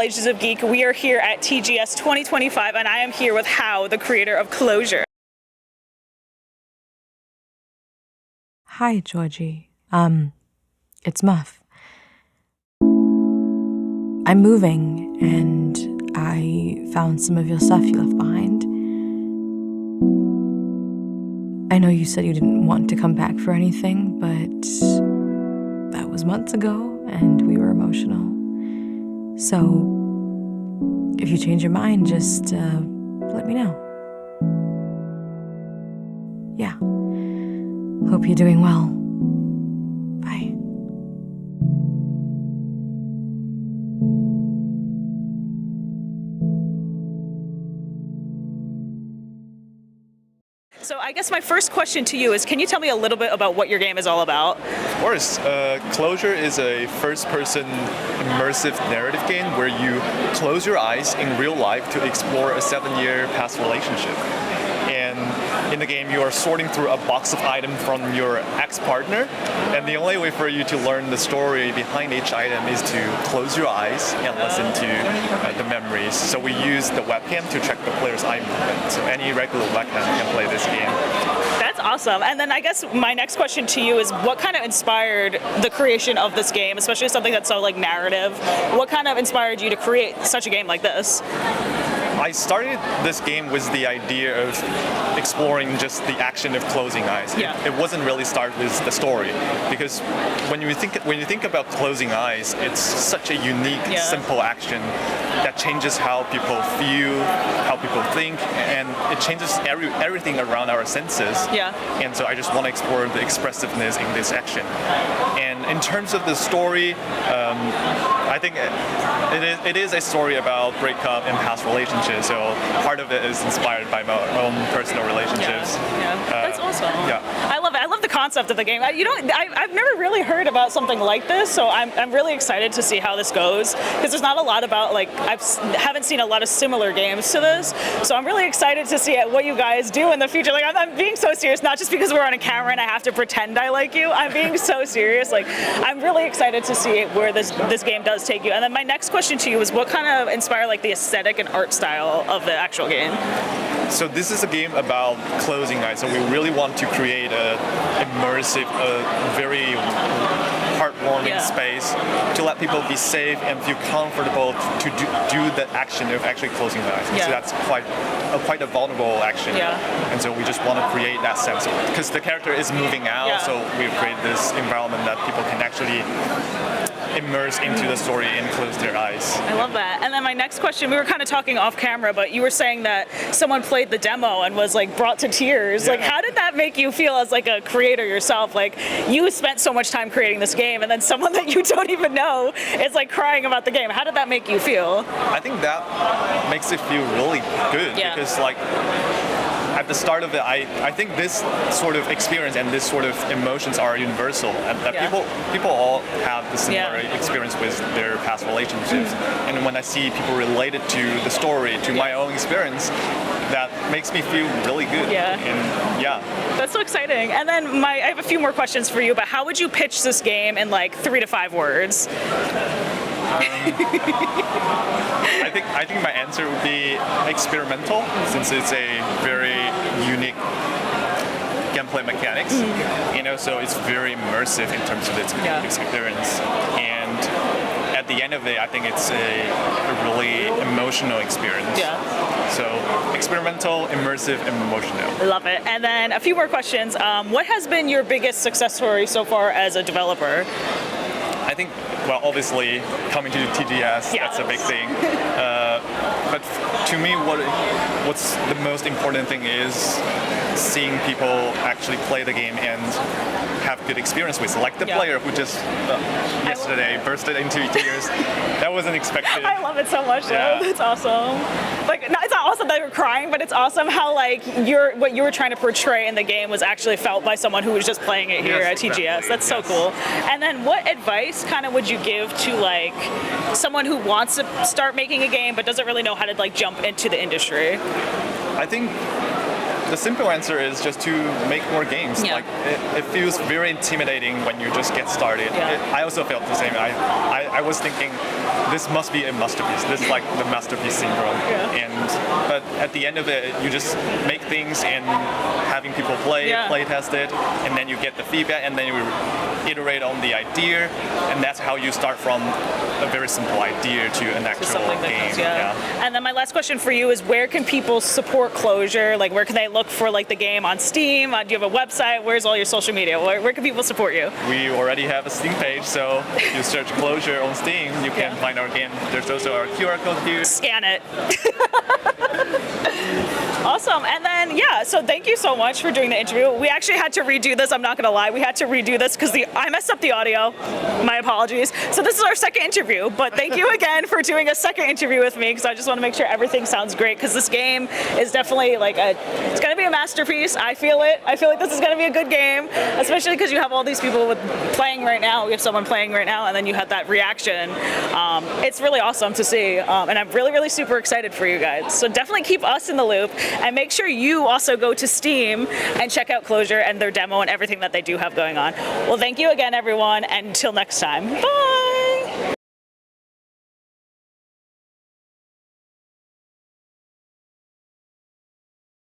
Ages of Geek. We are here at TGS 2025, and I am here with Hao, the creator of Closure. Hi, Georgie. It's Muff. I'm moving, and I found some of your stuff you left behind. I know you said you didn't want to come back for anything, but that was months ago, and we were emotional. So, if you change your mind, just let me know. Yeah. Hope you're doing well. Bye. So I guess my first question to you is, can you tell me a little bit about what your game is all about? Of course. Closure is a first-person immersive narrative game where you close your eyes in real life to explore a 7-year past relationship. And in the game, you are sorting through a box of items from your ex-partner, and the only way for you to learn the story behind each item is to close your eyes and listen to the memories. So we use the webcam to check the player's eye movement. So any regular webcam can play this game. That's awesome. And then I guess my next question to you is, what kind of inspired the creation of this game, especially something that's so like narrative? What kind of inspired you to create such a game like this? I started this game with the idea of exploring just the action of closing eyes. Yeah. It wasn't really start with the story, because when you think about closing eyes, it's such a unique, simple action that changes how people feel, how people think, and it changes everything around our senses. Yeah. And so I just want to explore the expressiveness in this action. And in terms of the story, I think it is a story about breakup and past relationships. So part of it is inspired by my own personal relationships. Yeah. That's awesome. Yeah. I love it. I love the concept of the game. I've never really heard about something like this, so I'm really excited to see how this goes, because there's not a lot about, like, haven't seen a lot of similar games to this, so I'm really excited to see what you guys do in the future. Like, I'm being so serious, not just because we're on a camera and I have to pretend I like you. I'm being so serious. Like, I'm really excited to see where this game does take you. And then my next question to you is, what kind of inspired like the aesthetic and art style of the actual game? So this is a game about closing eyes. So we really want to create a immersive, very heartwarming space to let people be safe and feel comfortable to do the action of actually closing their eyes. So that's quite a vulnerable action. And so we just want to create that sense of it, because the character is moving out. So we create this environment that people can actually immerse into the story and close their eyes. I love that. And then my next question, we were kind of talking off camera, but you were saying that someone played the demo and was like brought to tears. Like, how did that make you feel as like a creator yourself? Like, you spent so much time creating this game, and then someone that you don't even know is like crying about the game. How did that make you feel? I think that makes it feel really good, because like, at the start of it, I think this sort of experience and this sort of emotions are universal, and that people all have the similar experience with their past relationships. And when I see people related to the story, to my own experience, that makes me feel really good. That's so exciting. And then I have a few more questions for you, but how would you pitch this game in like 3 to 5 words? I think my answer would be experimental, since it's a very unique gameplay mechanics. So it's very immersive in terms of its experience. And at the end of it, I think it's a really emotional experience. So experimental, immersive, and emotional. Love it. And then a few more questions. What has been your biggest success story so far as a developer? I think, well, obviously, coming to TGS, that's a big thing. But to me, what's the most important thing is seeing people actually play the game and have good experience with. Like the player who just yesterday bursted into tears. That wasn't expected. I love it so much, though. That's awesome. Like, it's not awesome that you're crying, but it's awesome how like what you were trying to portray in the game was actually felt by someone who was just playing it here at TGS. That's so cool. And then what advice kind of would you give to like someone who wants to start making a game but doesn't really know how to like jump into the industry? I think the simple answer is just to make more games. Like it feels very intimidating when you just get started. I also felt the same. I was thinking, this must be a masterpiece. This is like the masterpiece syndrome. But at the end of it, you just make things and having people play test it, and then you get the feedback, and then you iterate on the idea, and that's how you start from a very simple idea to an actual game. And then my last question for you is, where can people support Closure? Like, where can they look for like the game on Steam? Do you have a website? Where's all your social media? Where can people support you? We already have a Steam page, so you search Closure on Steam, you can find our game. There's also our QR code here. Scan it. Awesome. And then, so thank you so much for doing the interview. We actually had to redo this. I'm not going to lie. We had to redo this because I messed up the audio. My apologies. So this is our second interview, but thank you again for doing a second interview with me, because I just want to make sure everything sounds great, because this game is definitely like it's going to be a masterpiece. I feel it. I feel like this is going to be a good game, especially because you have all these people playing right now. We have someone playing right now, and then you had that reaction. It's really awesome to see, and I'm really, really super excited for you guys. So definitely keep us in the loop, and make sure you also go to Steam and check out Closure and their demo and everything that they do have going on. Well, thank you again, everyone, and until next time. Bye!